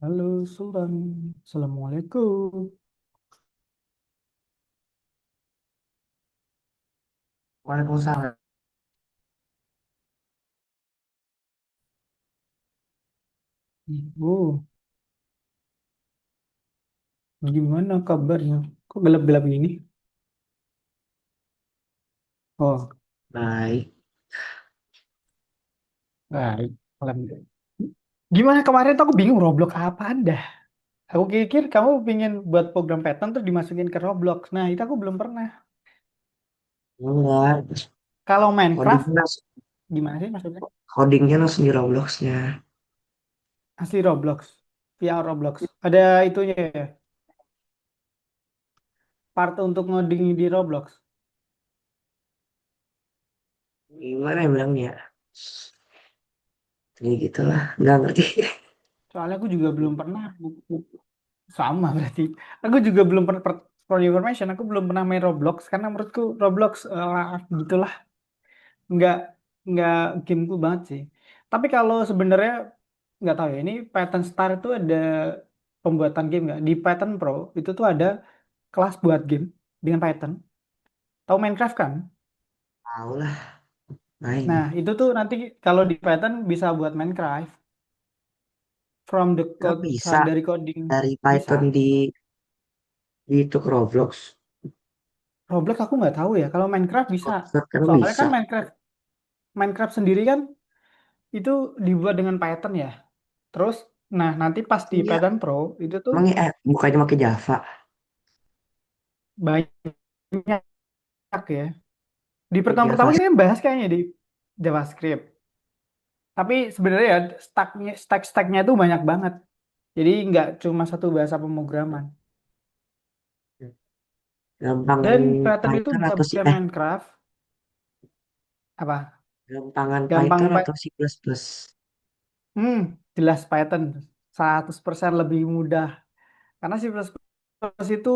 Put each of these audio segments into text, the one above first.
Halo Sultan, Assalamualaikum. Waalaikumsalam. Ibu, gimana kabarnya? Kok gelap-gelap gini? Oh, Baik. baik. Alhamdulillah. Gimana kemarin tuh aku bingung Roblox apaan dah. Aku pikir kamu pingin buat program Python terus dimasukin ke Roblox. Nah, itu aku belum pernah. Enggak. Kalau Minecraft, Codingnya, langsung- gimana sih maksudnya? codingnya langsung di Robloxnya. Asli Roblox, via Roblox. Ada itunya ya, part untuk ngoding di Roblox. Gimana ya bilangnya? Kayak gitulah. Nggak ngerti. Soalnya aku juga belum pernah. Sama berarti. Aku juga belum pernah, for your information, aku belum pernah main Roblox karena menurutku Roblox gitulah, nggak nggak gameku banget sih. Tapi kalau sebenarnya nggak tahu ya, ini Python Star itu ada pembuatan game nggak? Di Python Pro itu tuh ada kelas buat game dengan Python. Tahu Minecraft kan? Tahu lah. Main. Nah, itu tuh nanti kalau di Python bisa buat Minecraft from the Nggak code, bisa dari coding dari Python bisa. di itu ke Roblox. Roblox aku nggak tahu ya. Kalau Minecraft bisa. Shortcut kan Soalnya bisa. kan Minecraft sendiri kan itu dibuat dengan Python ya. Terus, nah nanti pas di Iya. Python Pro itu tuh Emang bukannya pakai Java? banyak ya. Di Pakai pertama-pertama Java. kita kan bahas kayaknya di JavaScript. Tapi sebenarnya ya stack-stacknya itu banyak banget. Jadi nggak cuma satu bahasa pemrograman. Gampangan Dan Python itu Python bisa atau buat Minecraft apa? gampangan Gampang Python Pak. atau C++? Hmm, jelas Python 100% lebih mudah. Karena C++ itu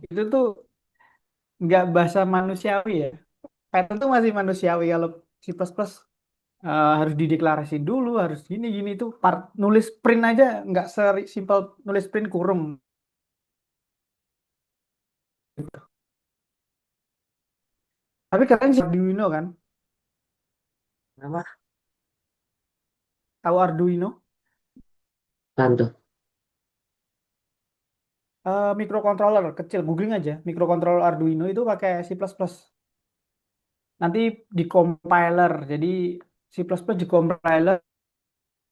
itu tuh nggak bahasa manusiawi ya. Python tuh masih manusiawi. Kalau C++ harus dideklarasi dulu, harus gini-gini tuh part nulis print aja nggak sesimpel nulis print kurung. Tapi kalian sih Arduino kan? Apa? Tahu Arduino? Tentu. Microcontroller kecil, googling aja. Microcontroller Arduino itu pakai C++. Nanti di compiler. Jadi C++ di compiler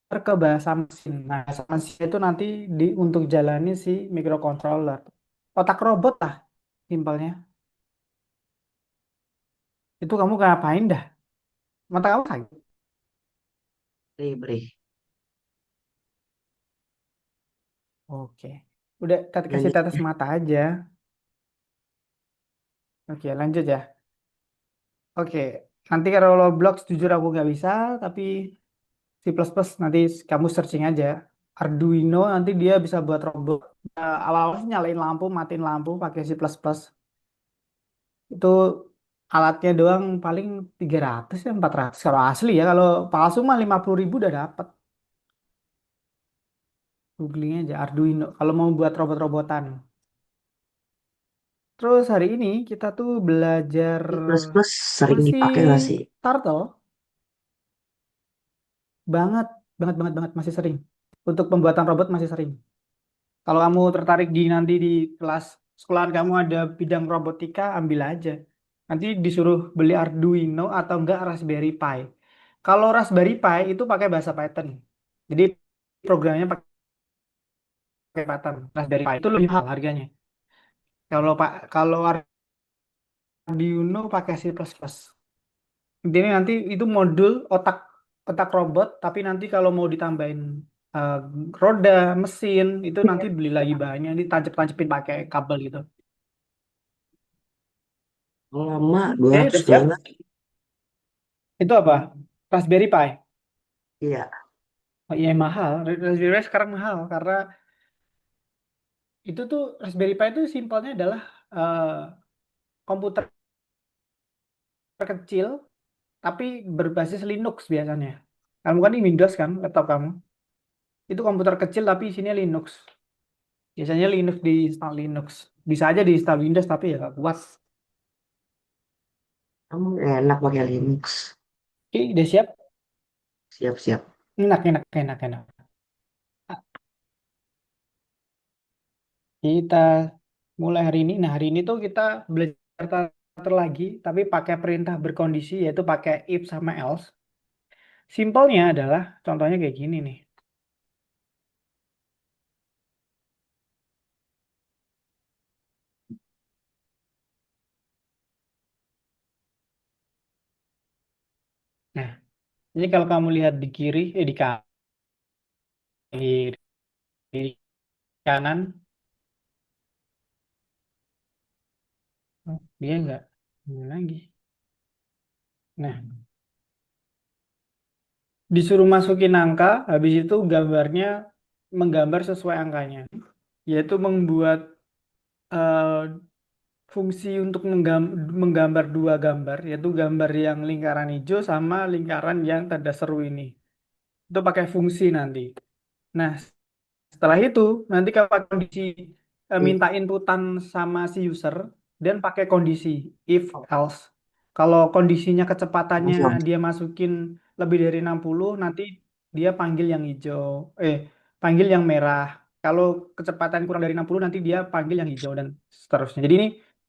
ke bahasa mesin. Nah, bahasa mesin itu nanti untuk jalani si microcontroller. Otak robot lah, simpelnya. Itu kamu ngapain dah? Mata kamu sakit. Beri. Oke. Udah kasih Lanjut. tetes mata aja. Oke, lanjut ya. Oke. Nanti kalau Roblox jujur aku nggak bisa, tapi C++ nanti kamu searching aja. Arduino nanti dia bisa buat robot. Awal-awal sih nyalain lampu, matiin lampu pakai C++. Itu alatnya doang paling 300 ya 400 kalau asli ya. Kalau palsu mah 50.000 udah dapet. Googling aja Arduino kalau mau buat robot-robotan. Terus hari ini kita tuh belajar C++ apa sering sih dipakai nggak sih? Turtle. Banget, banget, banget, banget masih sering. Untuk pembuatan robot masih sering. Kalau kamu tertarik nanti di kelas sekolahan kamu ada bidang robotika, ambil aja. Nanti disuruh beli Arduino atau enggak Raspberry Pi. Kalau Raspberry Pi itu pakai bahasa Python. Jadi programnya pakai Python. Raspberry Pi itu lebih mahal harganya. Kalau Arduino pakai C++. Intinya nanti itu modul otak otak robot, tapi nanti kalau mau ditambahin eh, roda, mesin, itu nanti beli lagi bahannya, nanti tancep-tancepin pakai kabel gitu. Lama Oke, 200 udah siap? banget. Itu apa? Raspberry Pi. Iya. Oh iya mahal. Raspberry Pi sekarang mahal karena itu tuh Raspberry Pi itu simpelnya adalah eh, komputer kecil tapi berbasis Linux biasanya. Kamu kan di Windows kan laptop kamu. Itu komputer kecil tapi isinya Linux. Biasanya Linux diinstal Linux. Bisa aja diinstal Windows tapi ya gak kuat. Kamu enak pakai Linux. Oke, udah siap? Siap-siap. Enak, enak, enak, enak. Kita mulai hari ini. Nah, hari ini tuh kita belajar starter lagi, tapi pakai perintah berkondisi, yaitu pakai if sama else. Simpelnya adalah, contohnya kayak gini nih. Nah, ini kalau kamu lihat di kiri, di kanan, oh, dia nggak ini lagi. Nah, disuruh masukin angka, habis itu gambarnya menggambar sesuai angkanya, yaitu membuat eh, fungsi untuk menggambar dua gambar, yaitu gambar yang lingkaran hijau sama lingkaran yang tanda seru ini. Itu pakai fungsi nanti. Nah, setelah itu nanti kalau pakai kondisi Oke. minta inputan sama si user dan pakai kondisi if else. Kalau kondisinya kecepatannya Langsung. dia masukin lebih dari 60 nanti dia panggil yang hijau. Panggil yang merah. Kalau kecepatan kurang dari 60 nanti dia panggil yang hijau dan seterusnya. Jadi ini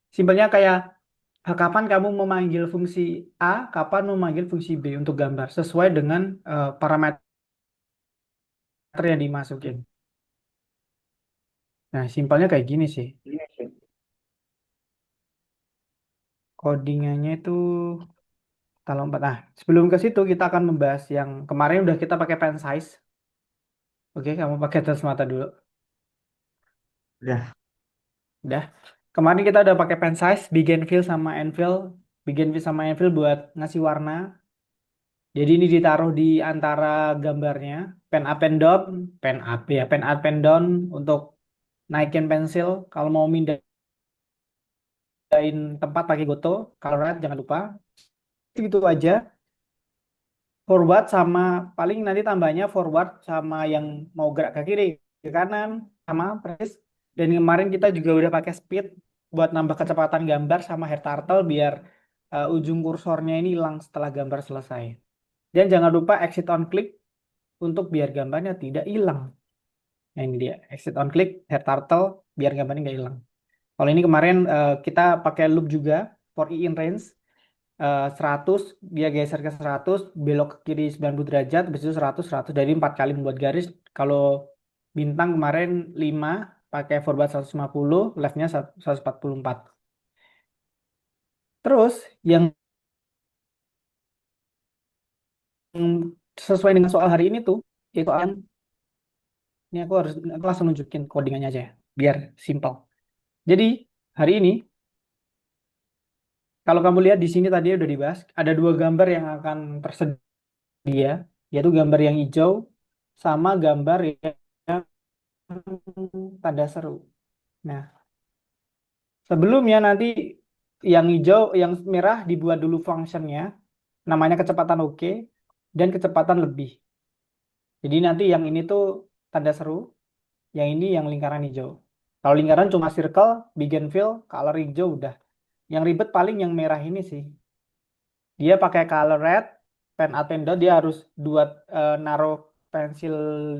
simpelnya kayak kapan kamu memanggil fungsi A, kapan memanggil fungsi B untuk gambar sesuai dengan parameter yang dimasukin. Nah, simpelnya kayak gini sih. Codingannya itu kita lompat. Nah, sebelum ke situ kita akan membahas yang kemarin udah kita pakai pen size. Oke, kamu pakai tes mata dulu. Udah. Udah. Kemarin kita udah pakai pen size, begin fill sama end fill. Begin fill sama end fill buat ngasih warna. Jadi ini ditaruh di antara gambarnya. Pen up and down, pen up ya, pen up and down untuk naikin pensil. Kalau mau mindahin tempat pakai goto, color red jangan lupa. Itu gitu aja. Forward sama paling nanti tambahnya forward sama yang mau gerak ke kiri ke kanan sama press, dan kemarin kita juga udah pakai speed buat nambah kecepatan gambar sama hair turtle biar ujung kursornya ini hilang setelah gambar selesai, dan jangan lupa exit on click untuk biar gambarnya tidak hilang. Nah, ini dia exit on click hair turtle biar gambarnya nggak hilang. Kalau ini kemarin kita pakai loop juga for in range 100, dia geser ke 100, belok ke kiri 90 derajat, habis itu 100, 100, jadi 4 kali membuat garis. Kalau bintang kemarin 5, pakai forward 150, leftnya 144. Terus, yang sesuai dengan soal hari ini tuh, itu ini aku langsung nunjukin codingannya aja ya, biar simple. Jadi, hari ini, kalau kamu lihat di sini tadi udah dibahas, ada dua gambar yang akan tersedia, yaitu gambar yang hijau sama gambar yang tanda seru. Nah, sebelumnya nanti yang hijau, yang merah dibuat dulu functionnya, namanya kecepatan oke dan kecepatan lebih. Jadi nanti yang ini tuh tanda seru, yang ini yang lingkaran hijau. Kalau lingkaran cuma circle, begin fill, color hijau udah. Yang ribet paling yang merah ini sih. Dia pakai color red, pen up and down, dia harus naruh pensil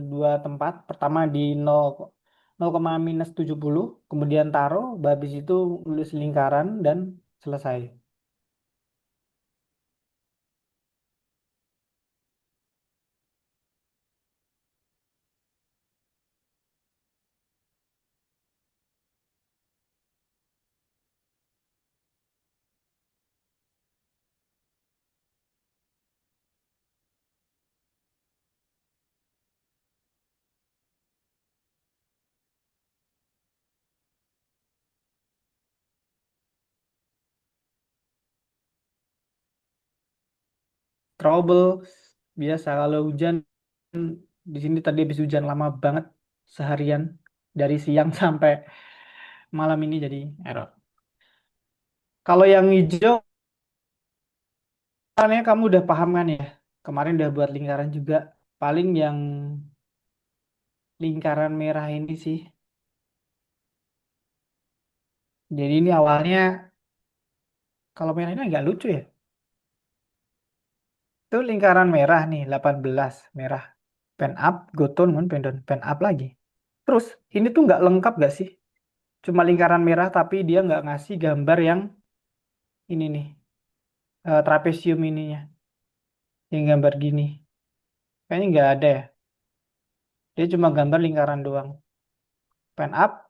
dua tempat. Pertama di 0,-70, kemudian taruh, habis itu tulis lingkaran dan selesai. Trouble biasa kalau hujan, di sini tadi habis hujan lama banget seharian dari siang sampai malam ini jadi error. Kalau yang hijau kan ya kamu udah paham kan ya? Kemarin udah buat lingkaran juga. Paling yang lingkaran merah ini sih. Jadi ini awalnya kalau merah ini agak lucu ya. Itu lingkaran merah nih 18 merah. Pen up, go down, pen down, pen up lagi. Terus ini tuh nggak lengkap gak sih? Cuma lingkaran merah tapi dia nggak ngasih gambar yang ini nih, trapesium ininya, yang gambar gini. Kayaknya nggak ada ya. Dia cuma gambar lingkaran doang. Pen up,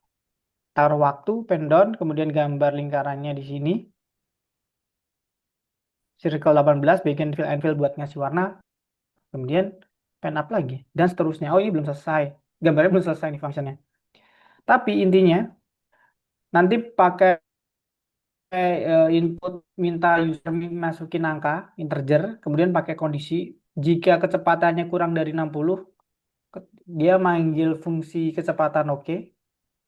taruh waktu, pen down, kemudian gambar lingkarannya di sini. Circle 18, bikin fill and fill buat ngasih warna. Kemudian pen up lagi. Dan seterusnya. Oh ini belum selesai. Gambarnya belum selesai nih fungsinya. Tapi intinya, nanti pakai input minta user masukin angka integer, kemudian pakai kondisi jika kecepatannya kurang dari 60, dia manggil fungsi kecepatan oke.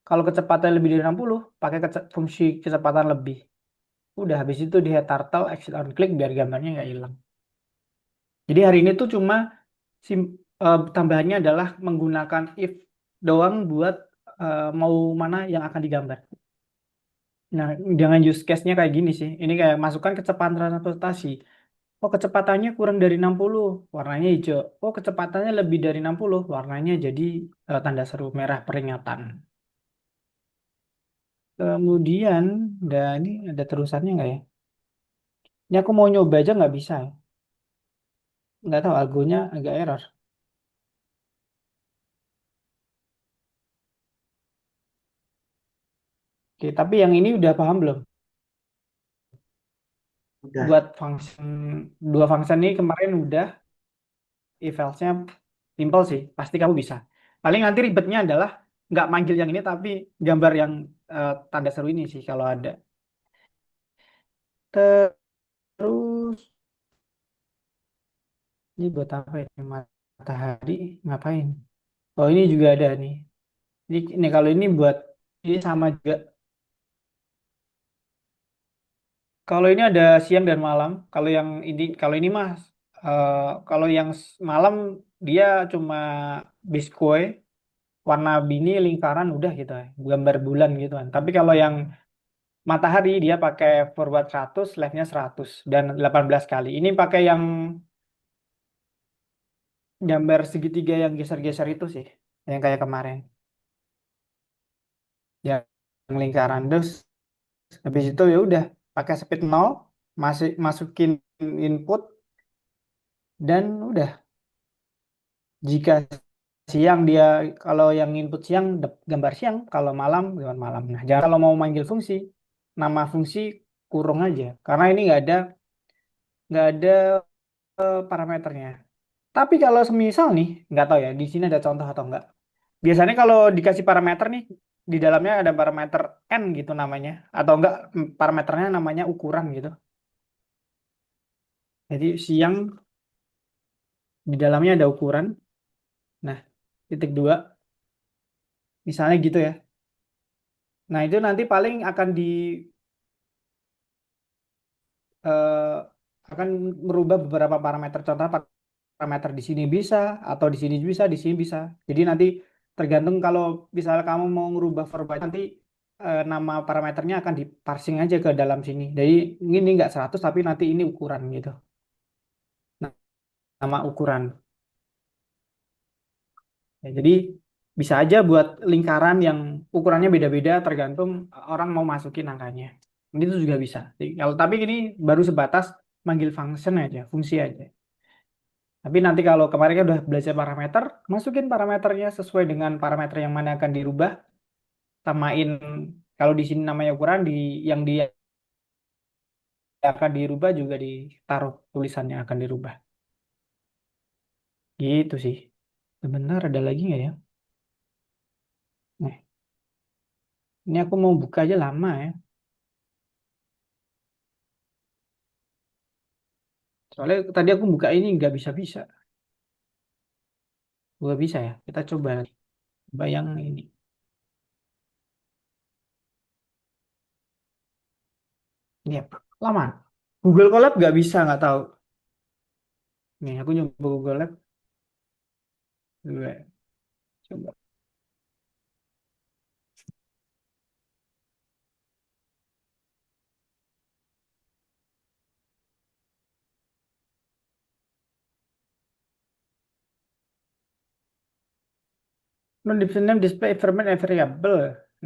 Kalau kecepatan lebih dari 60, pakai fungsi kecepatan lebih. Udah habis itu dia turtle exit on click biar gambarnya nggak hilang. Jadi hari ini tuh cuma tambahannya adalah menggunakan if doang buat mau mana yang akan digambar. Nah, dengan use case-nya kayak gini sih. Ini kayak masukkan kecepatan transportasi. Oh, kecepatannya kurang dari 60, warnanya hijau. Oh, kecepatannya lebih dari 60, warnanya jadi tanda seru merah peringatan. Kemudian, ini ada terusannya nggak ya? Ini aku mau nyoba aja nggak bisa ya. Nggak tahu, algonya agak error. Oke, tapi yang ini udah paham belum? Udah. Buat function, dua function ini kemarin udah, if else-nya simple sih, pasti kamu bisa. Paling nanti ribetnya adalah nggak manggil yang ini, tapi gambar yang tanda seru ini sih kalau ada. Terus, ini buat apa ini? Matahari, ngapain? Oh, ini juga ada nih. Ini kalau ini buat, ini sama juga. Kalau ini ada siang dan malam. Kalau ini mas, eh, kalau yang malam dia cuma biskuit warna bini lingkaran udah gitu ya, gambar bulan gitu kan. Tapi kalau yang matahari dia pakai forward 100, left-nya 100 dan 18 kali. Ini pakai yang gambar segitiga yang geser-geser itu sih, yang kayak kemarin. Yang lingkaran terus habis itu ya udah pakai speed 0, masukin input dan udah. Jika siang dia kalau yang input siang gambar siang, kalau malam gambar malam. Nah, jangan kalau mau manggil fungsi, nama fungsi kurung aja karena ini nggak ada parameternya. Tapi kalau semisal nih, nggak tahu ya, di sini ada contoh atau enggak. Biasanya kalau dikasih parameter nih, di dalamnya ada parameter n gitu namanya, atau enggak parameternya namanya ukuran gitu. Jadi siang di dalamnya ada ukuran. Nah, titik dua, misalnya gitu ya. Nah, itu nanti paling eh, akan merubah beberapa parameter. Contoh parameter di sini bisa, atau di sini bisa, di sini bisa. Jadi nanti tergantung kalau misalnya kamu mau merubah verbal nanti nama parameternya akan diparsing aja ke dalam sini. Jadi ini nggak 100 tapi nanti ini ukuran gitu. Nah, nama ukuran. Ya, jadi bisa aja buat lingkaran yang ukurannya beda-beda tergantung orang mau masukin angkanya. Ini tuh juga bisa. Jadi, kalau tapi ini baru sebatas manggil function aja, fungsi aja. Tapi nanti kalau kemarin kan udah belajar parameter, masukin parameternya sesuai dengan parameter yang mana akan dirubah, samain kalau di sini namanya ukuran di yang dia akan dirubah juga ditaruh tulisannya akan dirubah. Gitu sih. Benar ada lagi nggak ya? Nah, ini aku mau buka aja lama ya. Soalnya tadi aku buka ini nggak bisa-bisa. Nggak bisa ya. Kita coba nanti. Bayang ini. Ini apa? Lama. Google Colab nggak bisa nggak tahu. Nih aku nyoba Google Lab. Coba. Coba. Non definition name display environment and variable.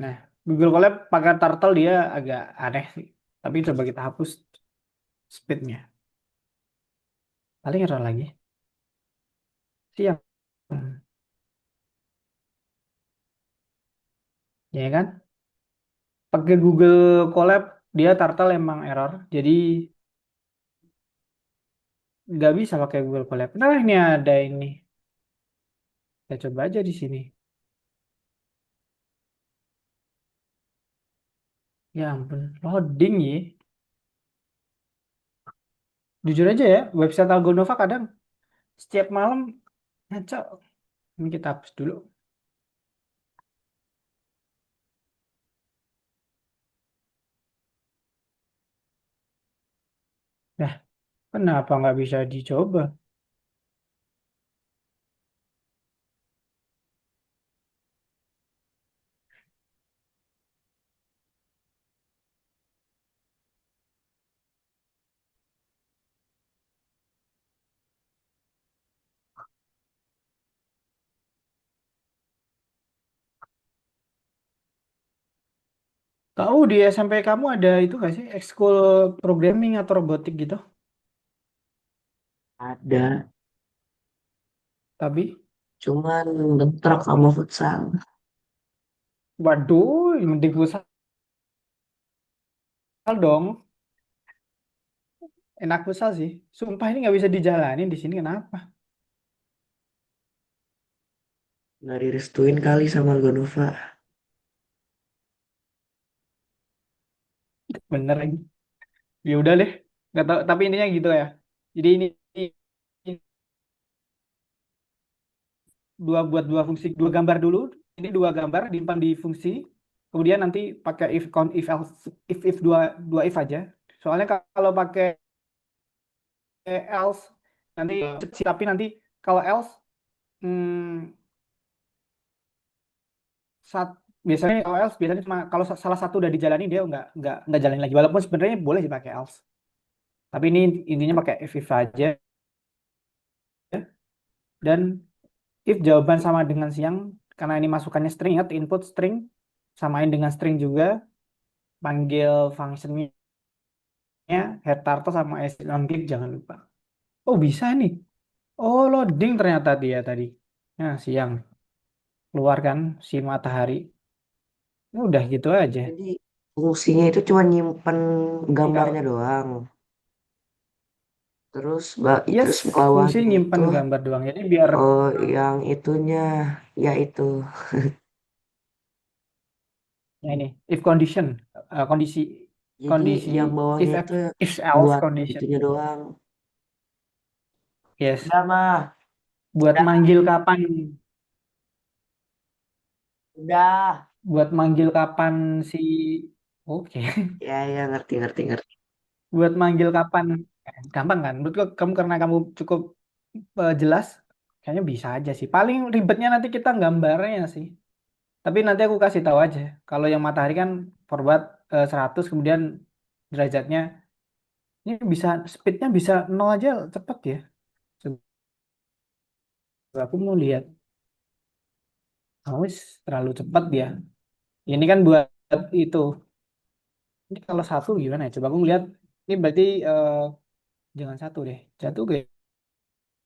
Nah, Google Colab pakai turtle dia agak aneh sih. Tapi coba kita hapus speednya. Paling error lagi. Siap. Ya kan? Pakai Google Colab dia turtle emang error. Jadi nggak bisa pakai Google Colab. Nah, ini ada ini. Kita coba aja di sini. Ya ampun, loading ya. Jujur aja ya, website Algonova kadang setiap malam ngaco. Ini kita hapus dulu. Nah, kenapa nggak bisa dicoba? Tahu di SMP kamu ada itu nggak sih, ekskul programming atau robotik gitu? Ada, Tapi, cuman bentrok sama futsal. waduh, yang penting futsal dong. Enak futsal sih. Sumpah ini nggak bisa dijalanin di sini kenapa? Nggak direstuin kali sama Gonova. Bener lagi. Ya udah deh. Nggak tahu, tapi intinya gitu ya. Jadi ini buat dua fungsi, dua gambar dulu. Ini dua gambar disimpan di fungsi. Kemudian nanti pakai if count if else if dua if aja. Soalnya kalau pakai else nanti tapi nanti kalau else hmm, saat biasanya kalau else biasanya cuma kalau salah satu udah dijalani dia nggak jalanin lagi. Walaupun sebenarnya boleh sih pakai else. Tapi ini intinya pakai if aja dan if jawaban sama dengan siang karena ini masukannya string, ingat input string samain dengan string juga, panggil functionnya head turtle sama click jangan lupa. Oh bisa nih. Oh loading ternyata dia tadi. Nah siang keluar kan si matahari. Udah gitu aja. Jadi fungsinya itu cuma nyimpen gambarnya Tinggal doang. Terus yes, terus fungsi bawahnya itu, nyimpen gambar doang. Jadi biar oh yang itunya, ya itu. ya ini if condition, kondisi Jadi kondisi yang bawahnya itu if else buat condition. itunya doang. Yes, Udah mah, buat udah, manggil kapan udah. buat manggil kapan si oke. Ya ya ngerti ngerti ngerti. Buat manggil kapan gampang kan? Menurutku kamu karena kamu cukup jelas kayaknya bisa aja sih. Paling ribetnya nanti kita gambarnya sih. Tapi nanti aku kasih tahu aja. Kalau yang matahari kan forward 100 kemudian derajatnya ini bisa speednya bisa nol aja cepet ya. Coba aku mau lihat. Oh, terlalu cepat dia. Ini kan buat itu. Ini kalau satu gimana ya? Coba aku lihat. Ini berarti jangan satu deh. Satu kayak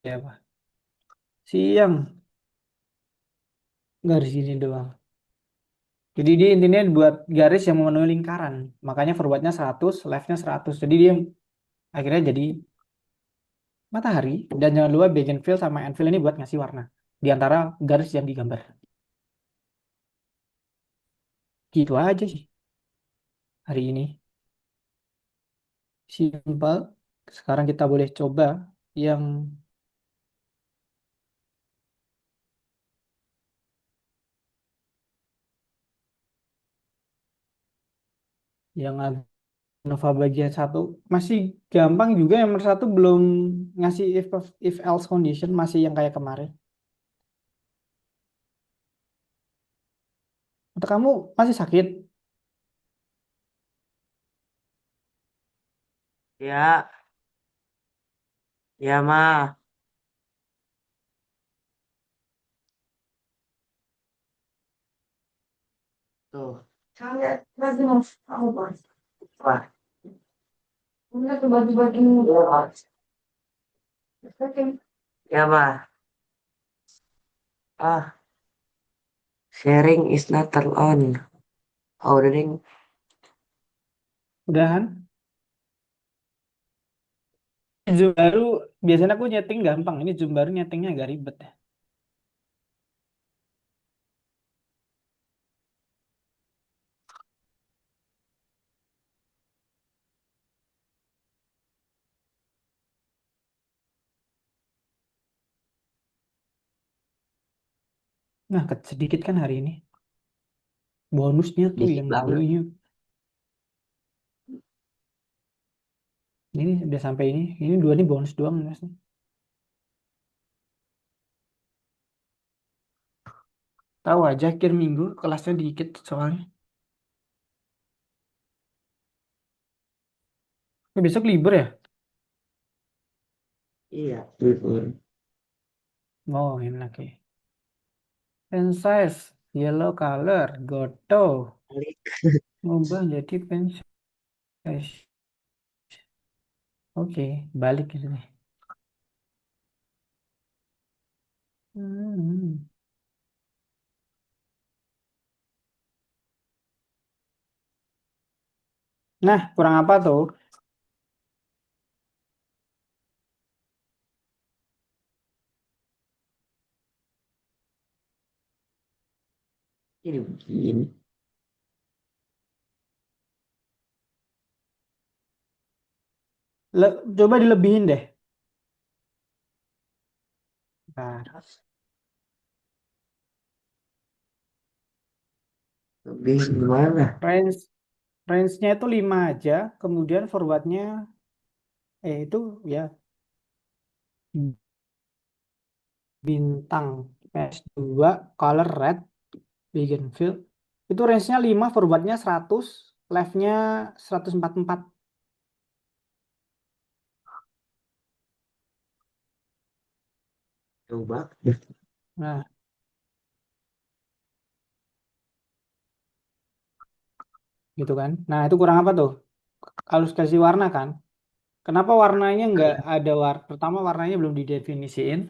apa? Siang. Garis ini doang. Jadi dia intinya buat garis yang memenuhi lingkaran. Makanya forwardnya 100, leftnya 100. Jadi dia akhirnya jadi matahari. Dan jangan lupa begin fill sama end fill ini buat ngasih warna. Di antara garis yang digambar. Gitu aja sih hari ini. Simpel. Sekarang kita boleh coba yang yang Nova bagian satu masih gampang juga. Yang nomor satu belum ngasih if else condition, masih yang kayak kemarin. Atau kamu masih sakit? Ya, ya mah. Tuh. Saya lagi mau tahu, Bang. Wah, ini tuh bagi-bagi. Ya, Pak. Ah, sharing is not turn on. Ordering. Udahan. Zoom baru biasanya aku nyeting gampang. Ini Zoom baru nyetingnya agak ribet ya. Nah, sedikit kan hari ini. Bonusnya tuh Dikit yang banget. dulunya. Ini udah sampai ini. Ini dua nih bonus doang Mas. Tahu aja akhir minggu kelasnya dikit soalnya. Besok libur ya? Iya, libur. Oh, enak ya. Pen size, yellow color, goto. Balik. Ngubah jadi pen size. Oke, balik gitu nih. Hmm. Nah, kurang apa tuh? Jadi begini. Coba dilebihin deh. Bentar. Lebih gimana? Range range-nya itu 5 aja, kemudian forwardnya itu ya bintang PS2 color red begin fill. Itu range-nya 5, forwardnya 100, left-nya 144. Coba. Nah, gitu kan. Nah, itu kurang apa tuh? Harus kasih warna kan? Kenapa warnanya nggak ada pertama warnanya belum didefinisiin.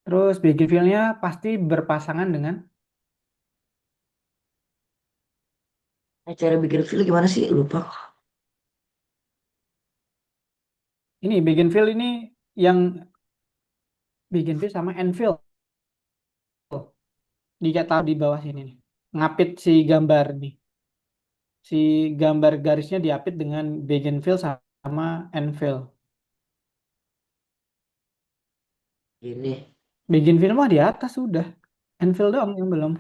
Terus begin fill-nya pasti berpasangan dengan Cara bikin feel gimana sih? Lupa. ini begin fill ini yang begin fill sama end fill. Dikata di bawah sini nih. Ngapit si gambar nih. Si gambar garisnya diapit dengan begin fill sama end fill. Ini. Begin fill mah di atas sudah. End fill doang yang belum.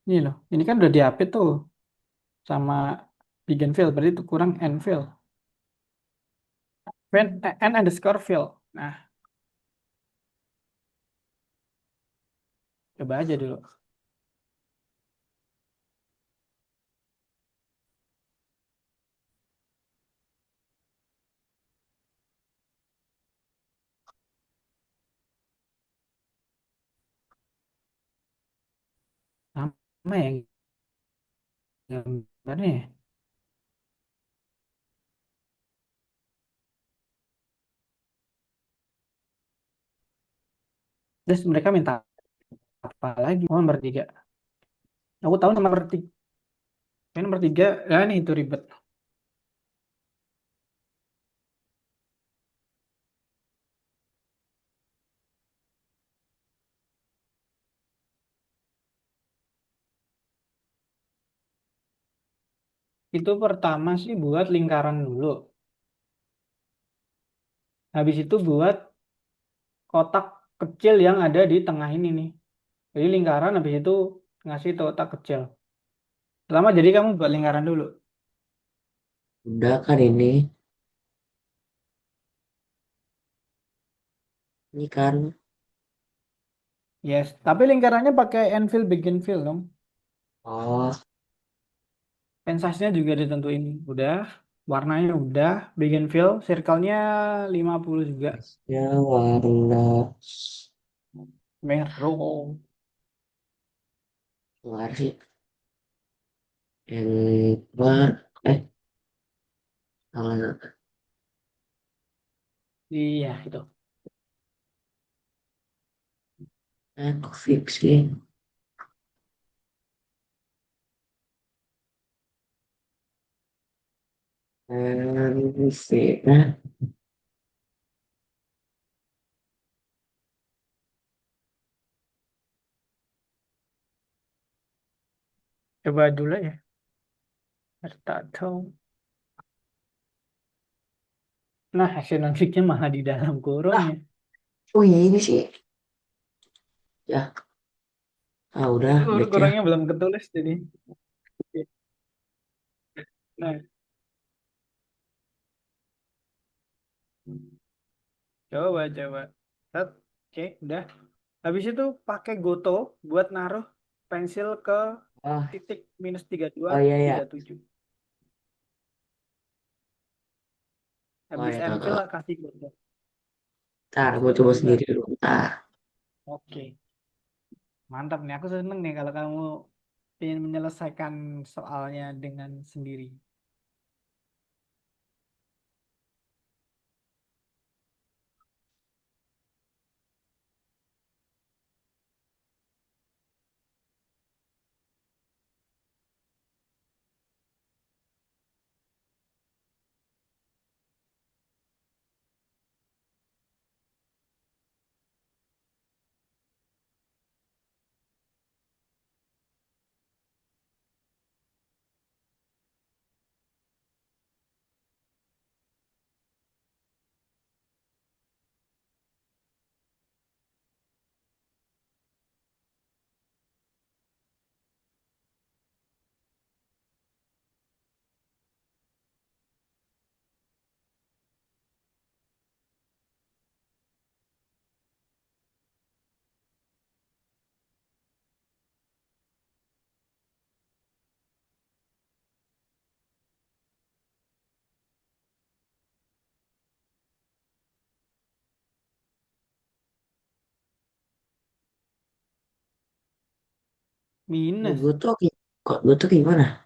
Ini loh. Ini kan udah diapit tuh sama begin fill. Berarti itu kurang end fill. N underscore fill. Nah, coba aja dulu. Sama ya gambarnya ya. Terus mereka minta apa lagi? Oh, nomor tiga. Aku tahu nomor tiga. Nomor tiga, ya nih itu ribet. Itu pertama sih buat lingkaran dulu. Habis itu buat kotak kecil yang ada di tengah ini nih. Jadi lingkaran habis itu ngasih kotak kecil. Pertama jadi kamu buat lingkaran dulu. Udah kan ini. Ini kan. Yes, tapi lingkarannya pakai Enfill begin fill dong. Oh, Pensasinya juga ditentuin udah, warnanya udah, begin fill, circle-nya 50 juga. ya warna. Merong. keluar sih yang keluar salah Iya, itu. aku fix sih sih Coba dulu ya. Tato. Nah, hasil nonfiknya malah di dalam kurung ah ya. oh iya ini sih ya udah back ya Kurungnya belum ketulis jadi. Nah, coba. Set. Oke, udah. Habis itu pakai Goto buat naruh pensil ke oh titik minus 32, oh iya ya 37. oh Habis ya tahu MFill tahu lah kasih Goto. ntar Habis mau itu coba longgar. sendiri dulu ntar Oke. Mantap nih. Aku seneng nih kalau kamu ingin menyelesaikan soalnya dengan sendiri. Minus. gue tuh kok gue tuh gimana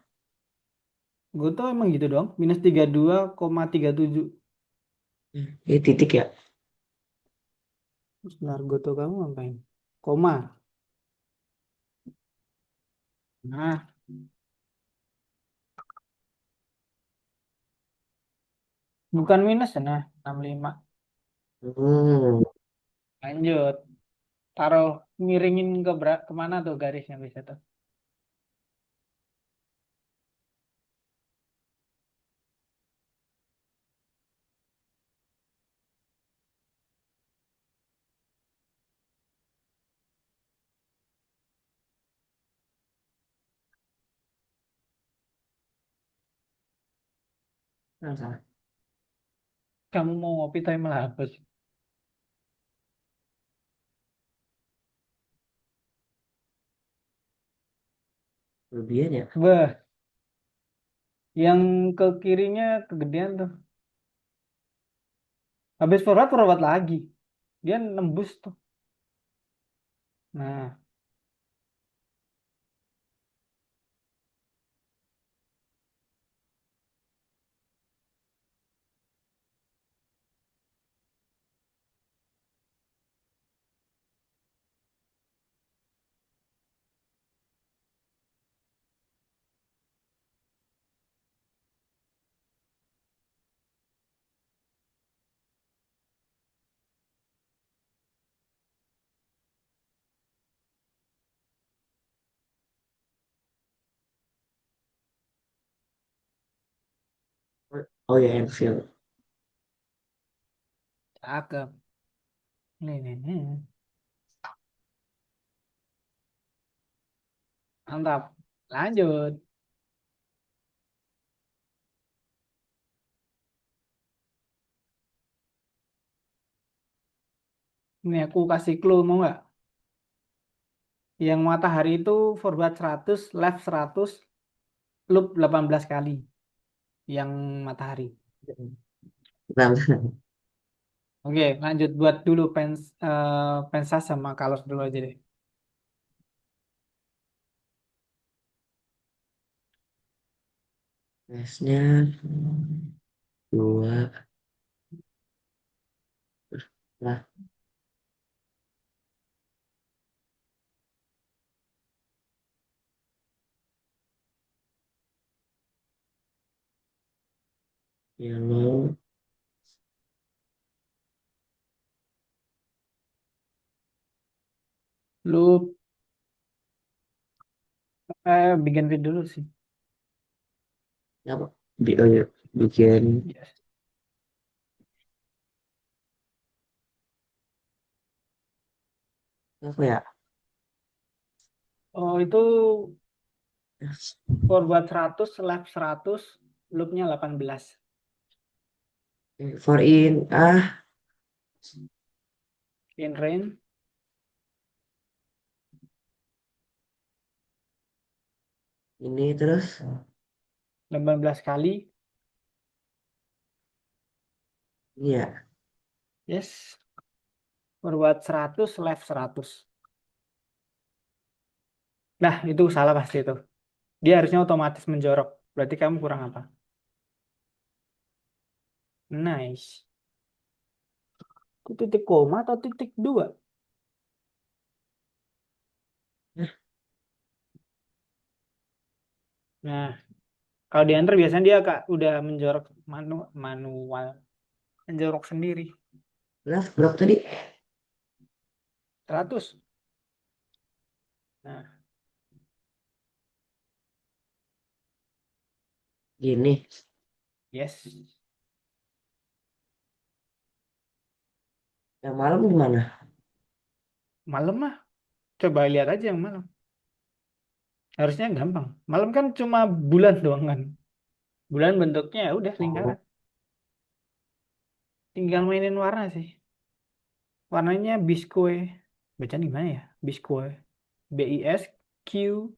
Goto emang gitu dong. Minus 32,37. ini titik ya Sebentar, Goto kamu ngapain? Koma. Nah, bukan minus ya. Nah, 65. hmm Lanjut. Taruh miringin kemana tuh garisnya bisa tuh. salah salah Kamu mau ngopi tapi malah hapus. kelebihan ya Bah, yang ke kirinya kegedean tuh. Habis forward lagi. Dia nembus tuh. Nah, oh ya Enfield cakep. Nih. Mantap. Lanjut. Ini aku kasih clue mau nggak? Yang matahari itu forward 100, left 100, loop 18 kali. Yang matahari. Bentar, bentar. Oke, lanjut buat dulu pensas sama color dulu aja deh. Tesnya dua lah yellow Lu bikin fit dulu sih. apa oh ya, bikin Yes. apa ya. Oh, itu forward 100, left 100, loopnya 18. For in In range, ini terus 18 kali. iya. Yes. Forward 100, left 100. Nah, itu salah pasti itu. Dia harusnya otomatis menjorok. Berarti kamu kurang apa? Nice. Itu titik koma atau titik dua? Hah, Nah, kalau di enter biasanya dia kak udah menjorok manual. Menjorok sendiri. left berapa tadi 100. Nah, gini yes. yang malam gimana. Malam mah. Coba lihat aja yang malam. Harusnya gampang. Malam kan cuma bulan doang kan. Bulan bentuknya ya udah Oh, lingkaran. Tinggal mainin warna sih. Warnanya bisque. Bacaan gimana ya? Bisque. BISQUE.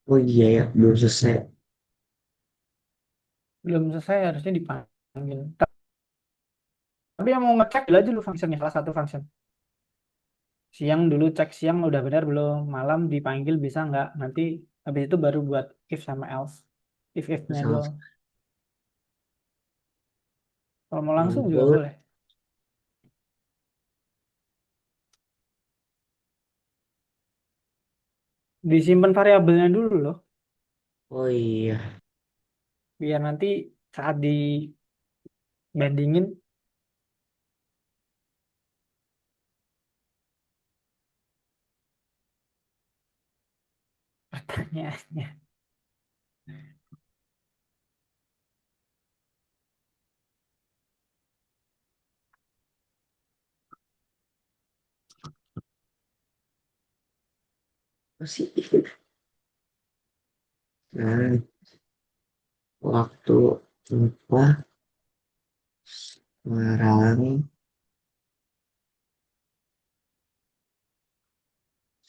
oh iya ya belum selesai. Belum selesai harusnya dipanggil. Tapi yang mau ngecek dulu aja dulu fungsinya salah satu function. Siang dulu cek siang udah benar belum. Malam dipanggil bisa nggak. Nanti habis itu baru buat if sama else. If-nya Masalah doang. Kalau mau langsung juga input boleh. Disimpan variabelnya dulu loh. oh iya Biar nanti saat dibandingin pertanyaannya. Masih. Nah, waktu apa? Sekarang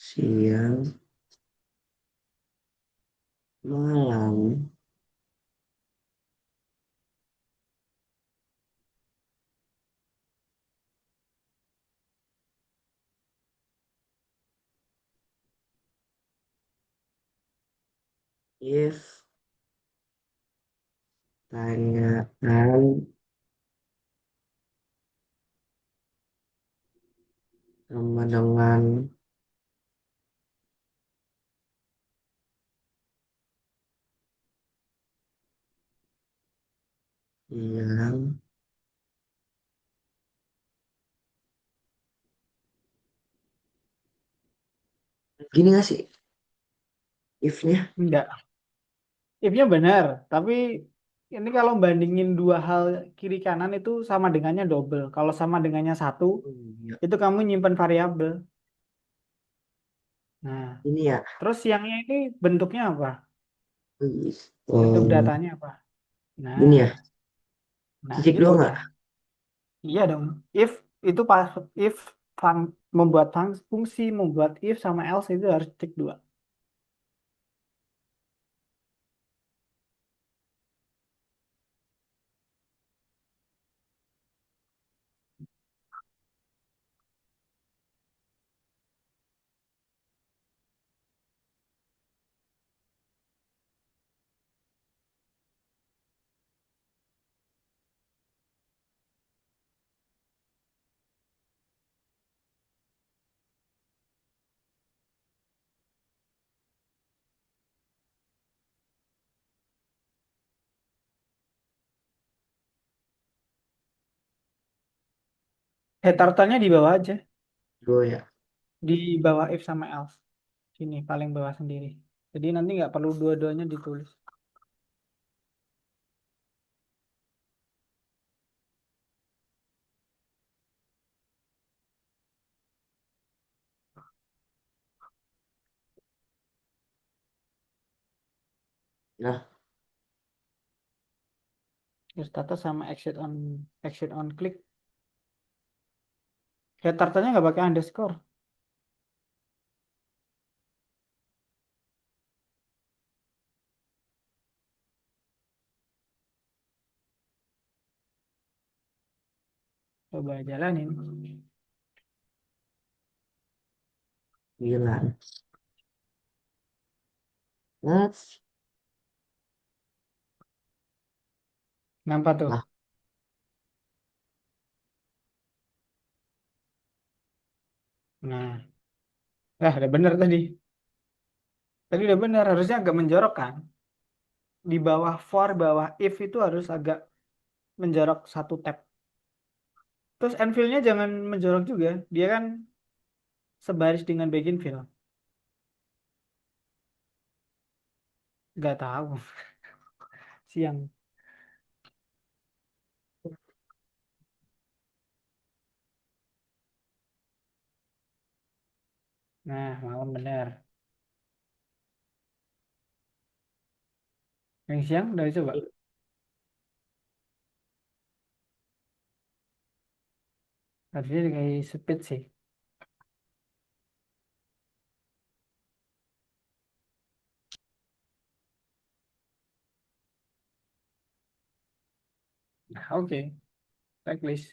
siang malam. If tanyaan sama dengan yang gini gak sih if-nya? Enggak. If-nya benar, tapi ini kalau bandingin dua hal kiri kanan itu sama dengannya double. Kalau sama dengannya satu, Oh, iya. itu kamu nyimpan variabel. Nah, Ini ya. terus siangnya ini bentuknya apa? Bentuk Oh, datanya apa? gini Nah, ya. nah Titik gitu dua udah. nggak? Iya dong. If itu pas if membuat fungsi membuat if sama else itu harus titik dua. Head di bawah aja, Dua ya. di bawah if sama else. Sini paling bawah sendiri. Jadi nanti nggak perlu dua-duanya ditulis. Nah, Terus status sama exit on click. Head nggak pakai underscore. Coba jalanin. sembilan. Nah, Nampak tuh. nah, Nah, udah bener tadi. Tadi udah bener, harusnya agak menjorok kan. Di bawah for, bawah if itu harus agak menjorok satu tab. Terus Enfield-nya jangan menjorok juga. Dia kan sebaris dengan Beginfield. Nggak tahu. Siang. Nah, malam bener. Yang siang udah coba. Harusnya kayak speed sih. Nah, oke. Checklist.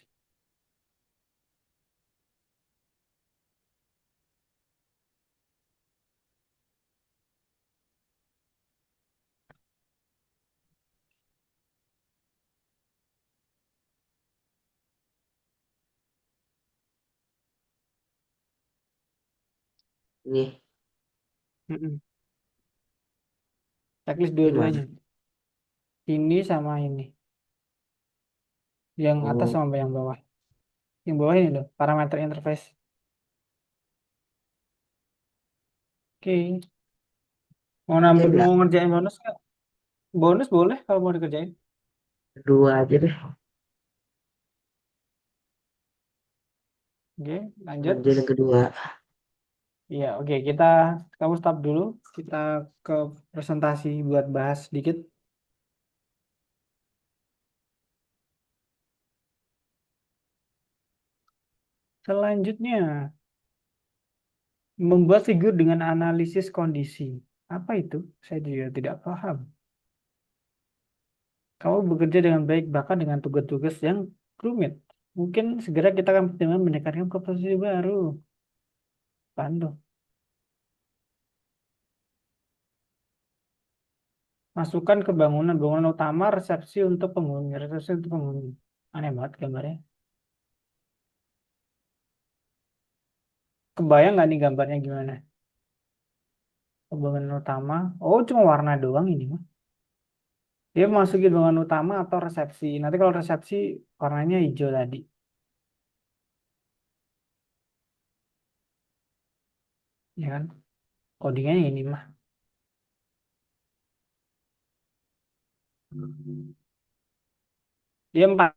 ini Mm-mm. Checklist gimana? dua-duanya. Ini sama ini. Yang atas Oh, sama yang bawah. Yang bawah ini loh. Parameter interface. Oke. oke nggak? Mau ngerjain bonus nggak? Bonus boleh kalau mau dikerjain. Dua aja deh. Oke, lanjut. Ngerjain yang kedua. Iya, oke. Kamu stop dulu. Kita ke presentasi buat bahas sedikit. Selanjutnya, membuat figur dengan analisis kondisi. Apa itu? Saya juga tidak paham. Kamu bekerja dengan baik bahkan dengan tugas-tugas yang rumit. Mungkin segera kita akan pertimbangkan mendekatkan ke posisi baru. Pandu. Masukkan ke bangunan utama, resepsi untuk penghuni. Resepsi untuk penghuni. Aneh banget gambarnya. Kebayang nggak nih gambarnya gimana? Ke bangunan utama. Oh, cuma warna doang ini mah. Dia masukin bangunan utama atau resepsi. Nanti kalau resepsi warnanya hijau tadi. Ya kan? Codingnya ini mah. Dia empat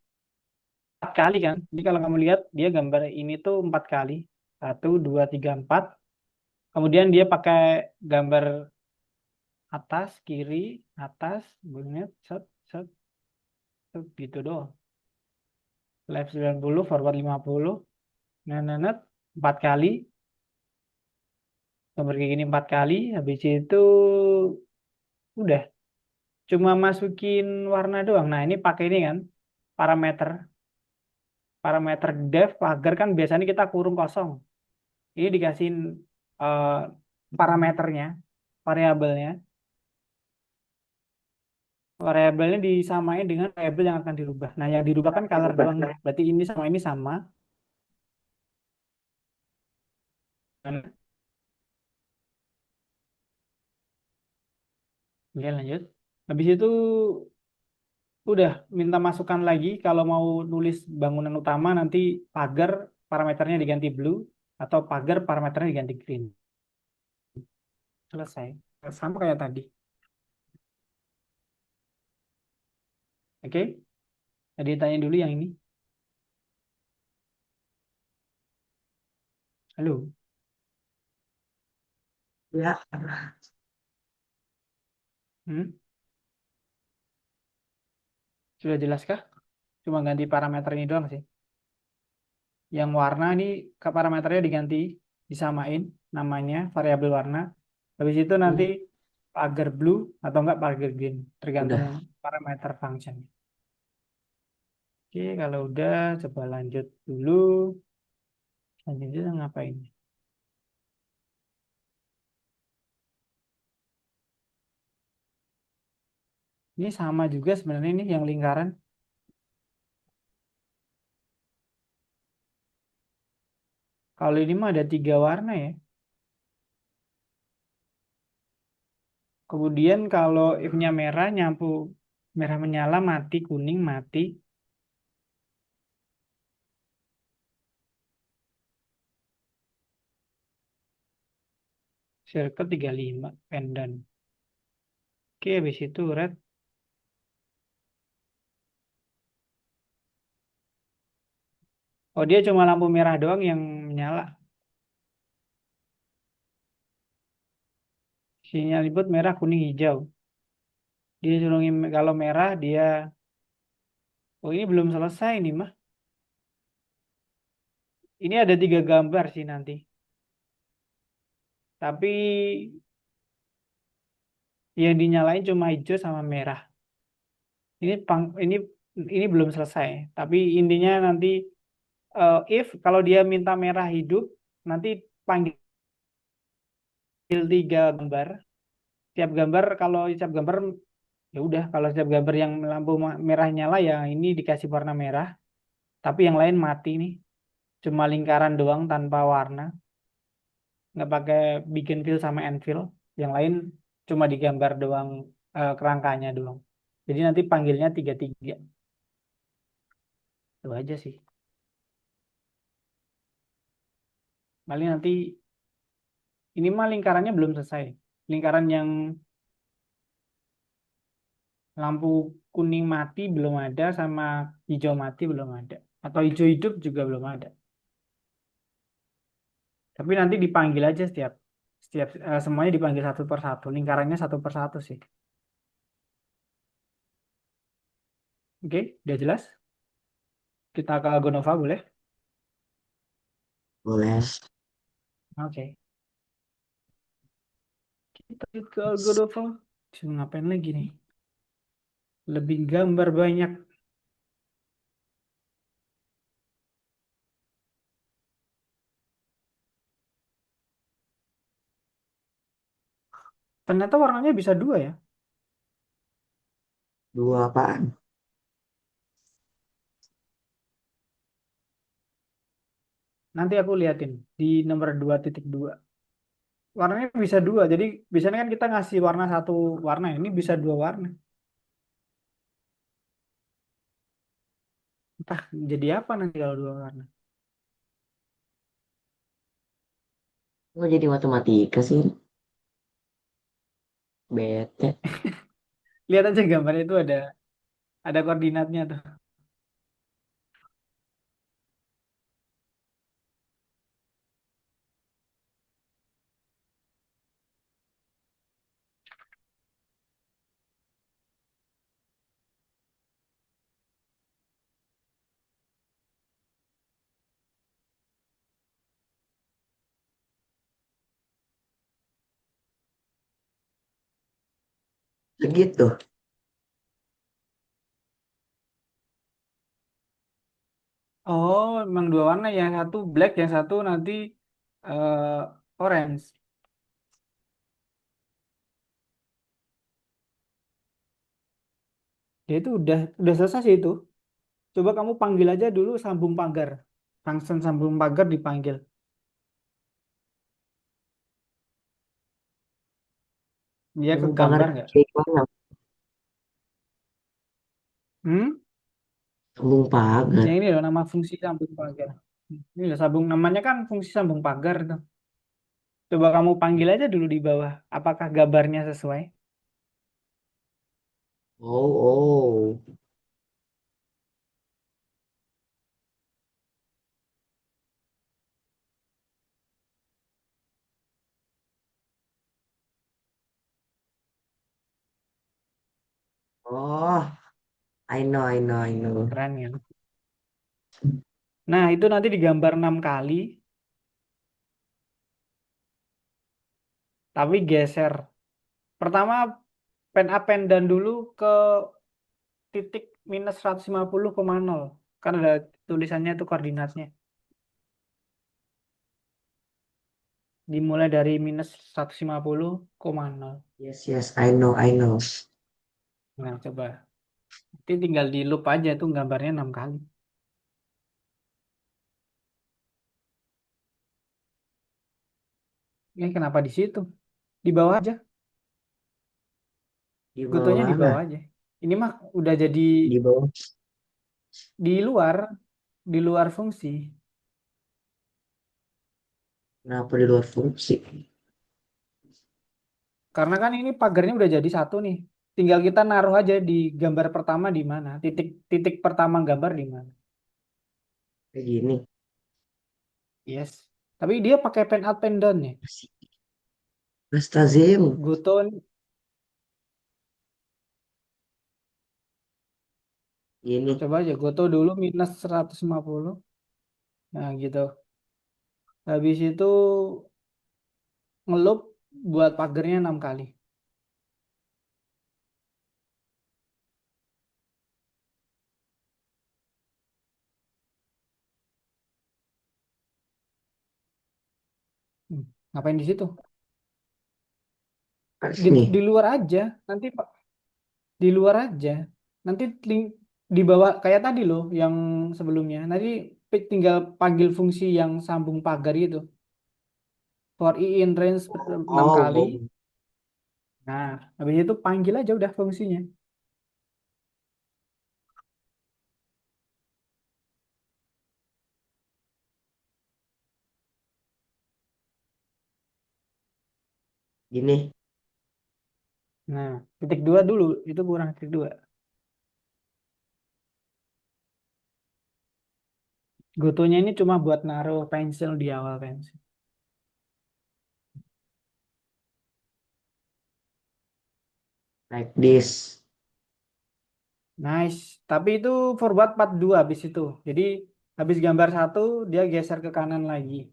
kali kan. Jadi kalau kamu lihat dia gambar ini tuh 4 kali. Satu, dua, tiga, empat. Kemudian dia pakai gambar atas, kiri, atas, bunyet, set, set, set, gitu doang. Left 90, forward 50. Nenet, 4 kali. Gambar kayak gini 4 kali. Habis itu udah. Cuma masukin warna doang. Nah ini pakai ini kan. Parameter. Parameter depth, pagar kan biasanya kita kurung kosong. Ini dikasihin eh, parameternya, variabelnya. Variabelnya disamain dengan variabel yang akan dirubah. Nah, yang dirubah kan color doang. Berarti ini sama ini sama. Dan oke, lanjut. Habis itu udah minta masukan lagi kalau mau nulis bangunan utama nanti pagar parameternya diganti blue atau pagar parameternya diganti green. Selesai. Sama kayak tadi. Oke? Tadi tanya dulu yang ini. Halo. Ya, Hmm? Sudah jelaskah? Cuma ganti parameter ini doang sih. Yang warna ini ke parameternya diganti, disamain namanya variabel warna. Habis itu nanti hmm, pagar blue atau enggak pagar green, tergantung udah. parameter function. Oke, kalau udah coba lanjut dulu. Selanjutnya ngapain? Ini sama juga sebenarnya ini yang lingkaran. Kalau ini mah ada 3 warna ya. Kemudian kalau if-nya merah nyampu merah menyala mati, kuning mati, circle 35 pendant. Oke, habis itu red. Oh, dia cuma lampu merah doang yang menyala. Sinyal input merah, kuning, hijau. Dia suruh kalau merah dia. Oh, ini belum selesai nih mah. Ini ada 3 gambar sih nanti. Tapi yang dinyalain cuma hijau sama merah. Ini belum selesai. Tapi intinya nanti if kalau dia minta merah hidup, nanti panggil 3 gambar. Tiap gambar kalau setiap gambar ya udah kalau setiap gambar yang lampu merah nyala ya ini dikasih warna merah. Tapi yang lain mati nih. Cuma lingkaran doang tanpa warna. Nggak pakai bikin fill sama end fill. Yang lain cuma digambar doang kerangkanya doang. Jadi nanti panggilnya 3-3. Itu aja sih. Paling nanti ini mah lingkarannya belum selesai. Lingkaran yang lampu kuning mati belum ada sama hijau mati belum ada. Atau hijau hidup juga belum ada. Tapi nanti dipanggil aja setiap setiap semuanya dipanggil satu per satu. Lingkarannya satu per satu sih. Oke, udah jelas? Kita ke Algonova boleh? Boleh. Oke. Kita ke Algonova. Cuma ngapain lagi nih? Lebih gambar banyak. Ternyata warnanya bisa dua ya. Dua apaan? Nanti aku liatin di nomor 2.2. Warnanya bisa dua. Jadi biasanya kan kita ngasih warna satu warna. Ini bisa dua warna. Entah jadi apa nanti kalau dua warna. Kok jadi matematika sih? Bete. Lihat aja gambarnya itu ada koordinatnya tuh. Segitu. Oh, emang dua warna. Yang satu black, yang satu nanti orange. Ya itu udah selesai sih itu. Coba kamu panggil aja dulu sambung pagar. Function sambung pagar dipanggil. Dia ke Sambung pagar gambar nggak? kayak gimana? Hmm? Sambung pagar. Yang ini loh nama fungsi sambung pagar. Ini loh sambung namanya kan fungsi sambung pagar tuh. Coba kamu panggil aja dulu di bawah. Apakah gambarnya sesuai? Oh, oh. Oh, I know, I know, I know. Keren ya. Nah, itu nanti digambar 6 kali, tapi geser. Pertama, pen up pen down dulu ke titik minus 150,0. Kan ada tulisannya itu koordinatnya. Dimulai dari minus 150,0. Yes, yes, I know, I know. Nah, coba. Nanti tinggal di loop aja tuh gambarnya 6 kali. Ini kenapa di situ? Di bawah aja. Di bawah Gotonya di mana? bawah aja. Ini mah udah jadi Di bawah. di luar, di luar fungsi. Kenapa di luar fungsi? Karena kan ini pagarnya udah jadi satu nih. Tinggal kita naruh aja di gambar pertama di mana. Titik titik pertama gambar di mana. Kayak gini. Yes. Tapi dia pakai pen up pen down ya. Astazim. Goto Ini. coba aja Goto dulu minus 150. Nah, gitu. Habis itu ngelup buat pagernya 6 kali. Hmm, Ngapain di situ? Pas Di, nih. di luar aja. Nanti Pak, di luar aja. Nanti link di bawah kayak tadi loh yang sebelumnya. Nanti tinggal panggil fungsi yang sambung pagar itu. For i in range 6 Oh, kali. oh. Nah, habis itu panggil aja udah fungsinya. Gini. Nah, titik dua dulu. Itu kurang titik dua. Gotonya ini cuma buat naruh pensil di awal pensil. like this. Nice. Tapi itu forward 42 habis itu. Jadi habis gambar satu dia geser ke kanan lagi.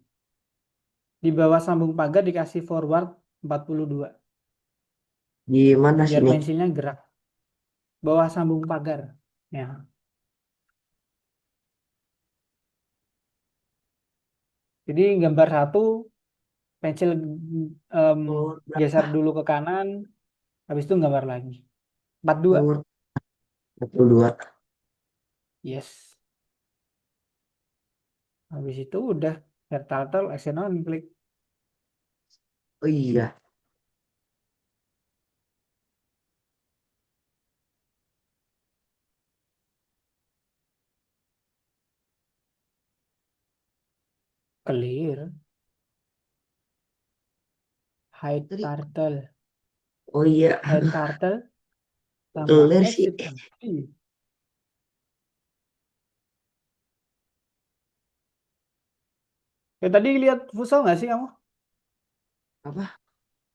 Di bawah sambung pagar dikasih forward 42. Gimana sih Biar nih? pensilnya gerak. Bawah sambung pagar. Ya. Jadi gambar satu pensil em, Forward geser berapa? dulu ke kanan. Habis itu gambar lagi. 42. Forward 42. Yes. Habis itu udah start turtle action on klik. Oh iya. Clear. Hide Tadi. turtle. Oh iya. Hide turtle sama Clear sih. exit entry. Ya, tadi lihat futsal nggak sih kamu Apa?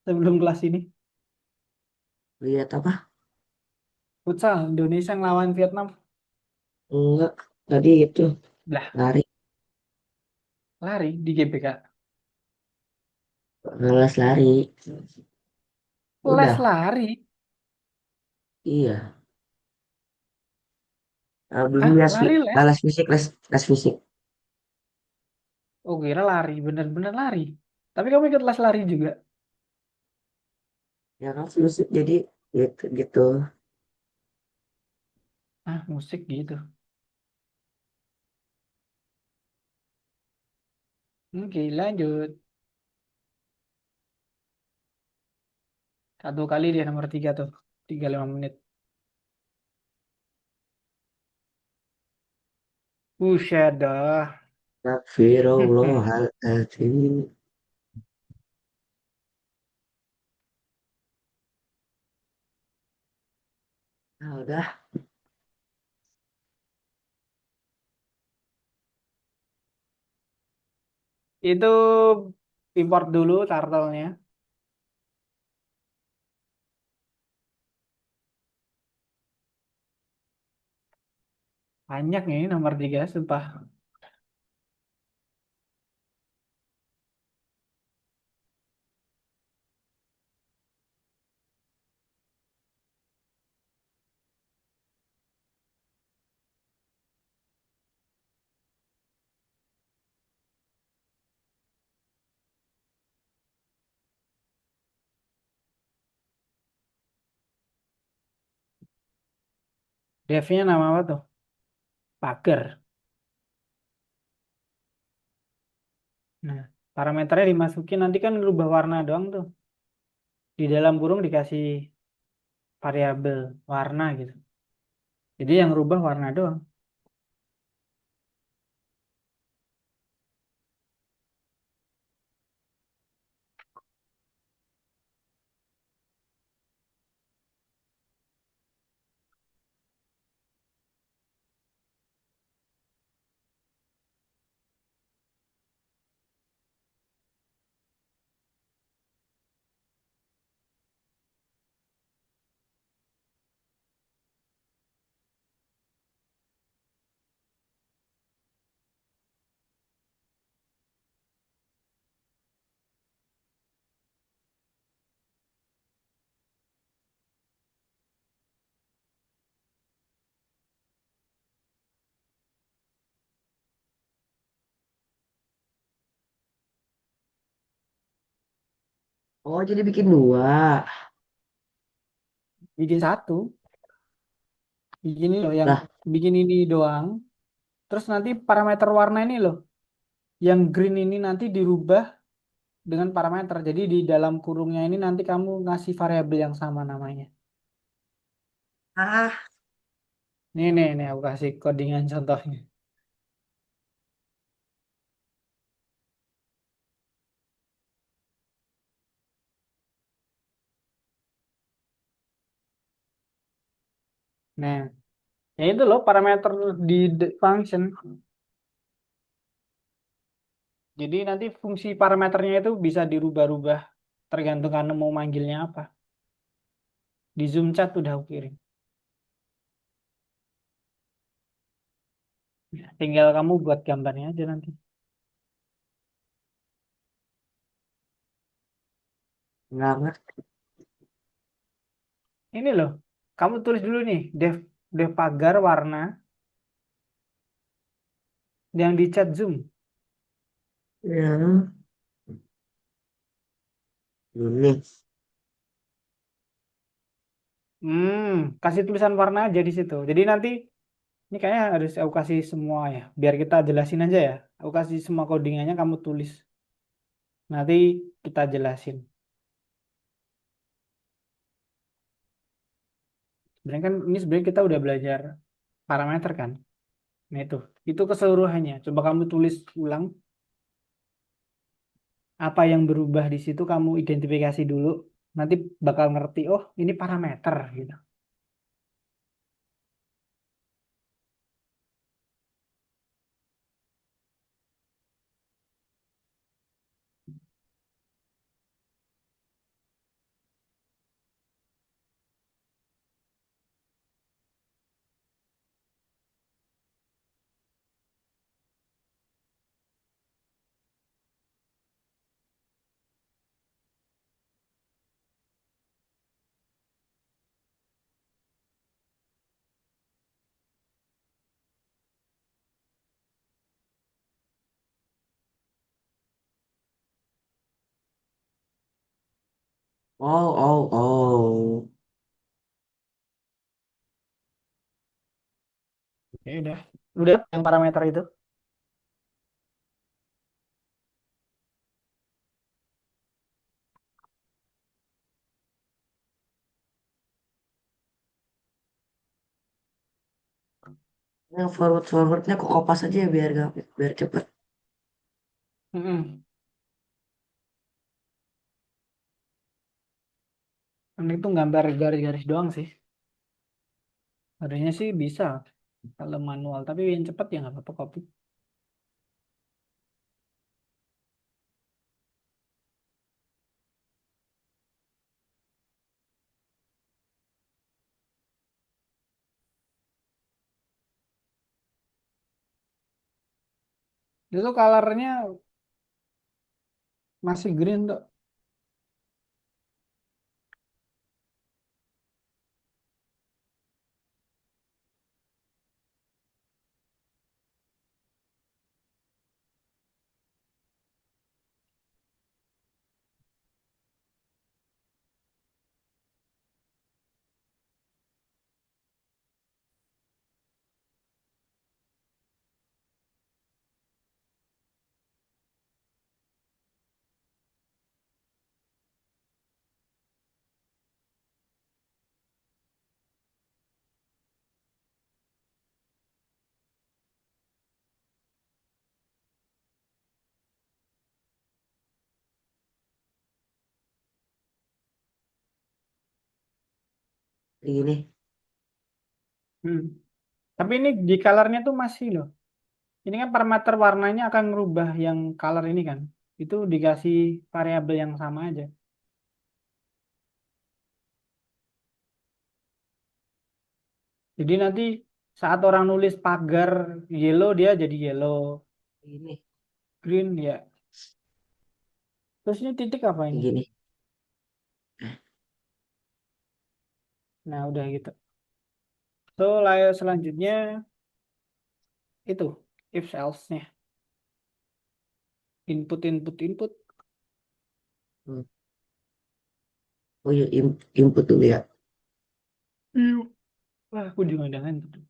sebelum kelas ini? Lihat apa? Futsal Indonesia ngelawan Vietnam. Enggak. Tadi itu Lah, lari. lari di GBK. Ngeles lari. Les Udah. lari. Iya. Belum Hah? les, Lari les? les fisik, les fisik. Oh, kira lari, bener-bener lari. Tapi kamu ikut les lari juga. Ya kan fisik jadi gitu gitu. Ah, musik gitu. Oke, lanjut. Satu kali dia nomor tiga tuh. 35 menit. Buset dah. Astagfirullahaladzim. Nah, udah. Itu import dulu turtle-nya. Banyak nih nomor tiga, sumpah. Devnya nama apa tuh? Pagar. Nah, parameternya dimasukin nanti kan rubah warna doang tuh. Di dalam kurung dikasih variabel warna gitu. Jadi yang rubah warna doang. Oh, jadi bikin dua. Bikin satu. Bikin ini loh yang Lah, bikin ini doang. Terus nanti parameter warna ini loh. Yang green ini nanti dirubah dengan parameter. Jadi di dalam kurungnya ini nanti kamu ngasih variabel yang sama namanya. ah, Nih, aku kasih codingan contohnya. Nah, ya itu loh parameter di function. Jadi nanti fungsi parameternya itu bisa dirubah-rubah tergantung kamu mau manggilnya apa. Di Zoom chat udah aku kirim. Ya, tinggal kamu buat gambarnya aja nanti. Nggak ngerti. Ini loh, kamu tulis dulu nih, Dev pagar warna yang di chat Zoom. Ya, ini. Kasih tulisan warna aja di situ. Jadi nanti ini kayaknya harus aku kasih semua ya, biar kita jelasin aja ya. Aku kasih semua codingannya kamu tulis. Nanti kita jelasin. Sebenarnya kan ini sebenarnya kita udah belajar parameter kan. Nah itu keseluruhannya. Coba kamu tulis ulang apa yang berubah di situ kamu identifikasi dulu. Nanti bakal ngerti, oh ini parameter gitu. Oh, oh, oh. Ya udah yang parameter itu. Yang forwardnya kok kopas aja ya biar cepet. Mm-mm. Ini tuh gambar garis-garis doang sih. Harusnya sih bisa kalau manual, tapi yang cepat ya nggak apa-apa copy. Itu colornya masih green tuh. Ini. Hmm. Tapi ini di colornya tuh masih loh. Ini kan parameter warnanya akan merubah yang color ini kan. Itu dikasih variabel yang sama aja. Jadi nanti saat orang nulis pagar yellow dia jadi yellow, Ini. green ya. Terus ini titik apa ini? Gini. Nah udah gitu. So layer selanjutnya itu if else-nya. Input. Hmm. Oh iya, input dulu ya. Iya. Wah, aku juga udah ngantuk.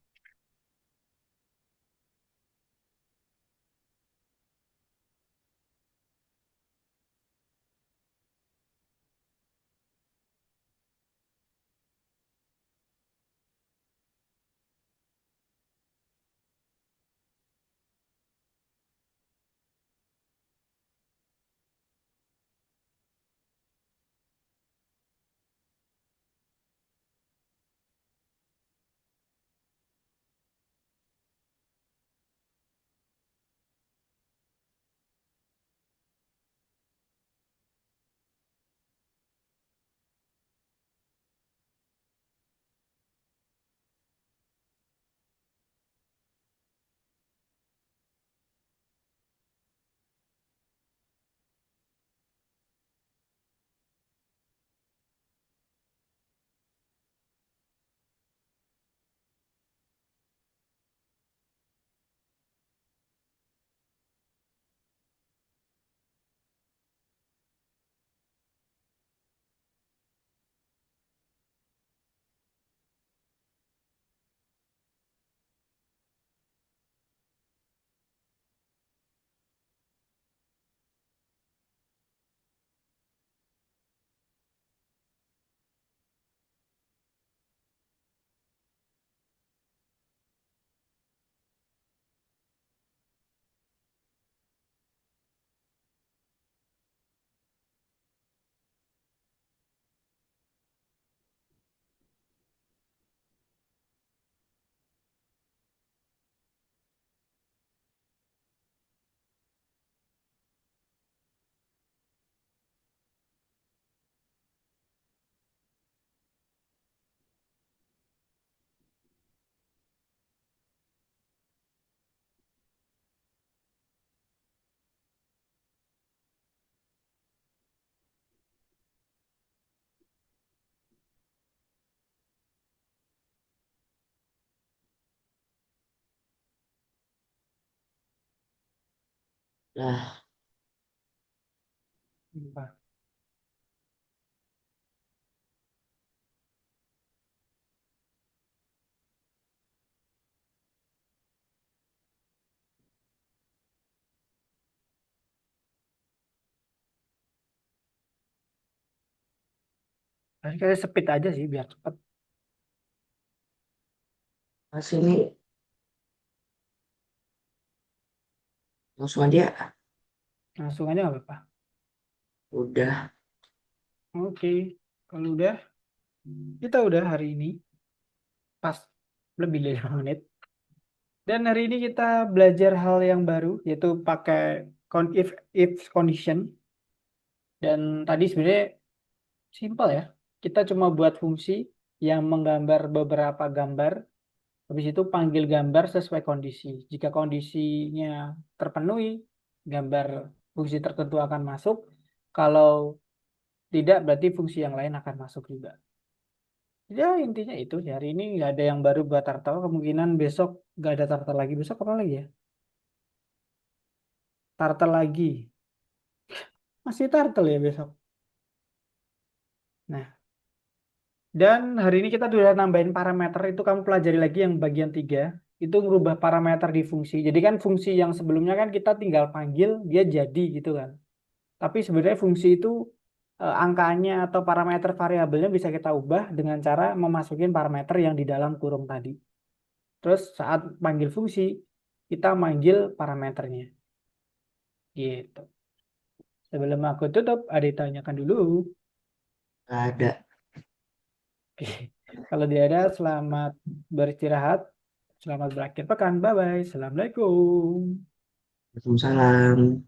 Lah, Apa? Tapi kayak speed aja sih biar cepet. masih ini langsung aja. Langsung aja nggak apa-apa. Udah. Oke. Kalau udah, kita udah hari ini. Pas lebih dari 5 menit. Dan hari ini kita belajar hal yang baru, yaitu pakai if condition. Dan tadi sebenarnya simpel ya. Kita cuma buat fungsi yang menggambar beberapa gambar. Habis itu panggil gambar sesuai kondisi. Jika kondisinya terpenuhi, gambar fungsi tertentu akan masuk. Kalau tidak, berarti fungsi yang lain akan masuk juga. Ya intinya itu. Hari ini nggak ada yang baru buat turtle. Kemungkinan besok nggak ada turtle lagi. Besok apa lagi ya? Turtle lagi. Masih turtle ya besok. Nah, dan hari ini kita sudah nambahin parameter. Itu kamu pelajari lagi yang bagian 3. Itu merubah parameter di fungsi. Jadi kan fungsi yang sebelumnya kan kita tinggal panggil, dia jadi gitu kan. Tapi sebenarnya fungsi itu angkanya atau parameter variabelnya bisa kita ubah dengan cara memasukin parameter yang di dalam kurung tadi. Terus saat panggil fungsi, kita manggil parameternya. Gitu. Sebelum aku tutup, ada yang tanyakan dulu. Nggak ada. Oke. Kalau dia ada, selamat beristirahat. Selamat berakhir pekan. Bye-bye. Assalamualaikum. Waalaikumsalam.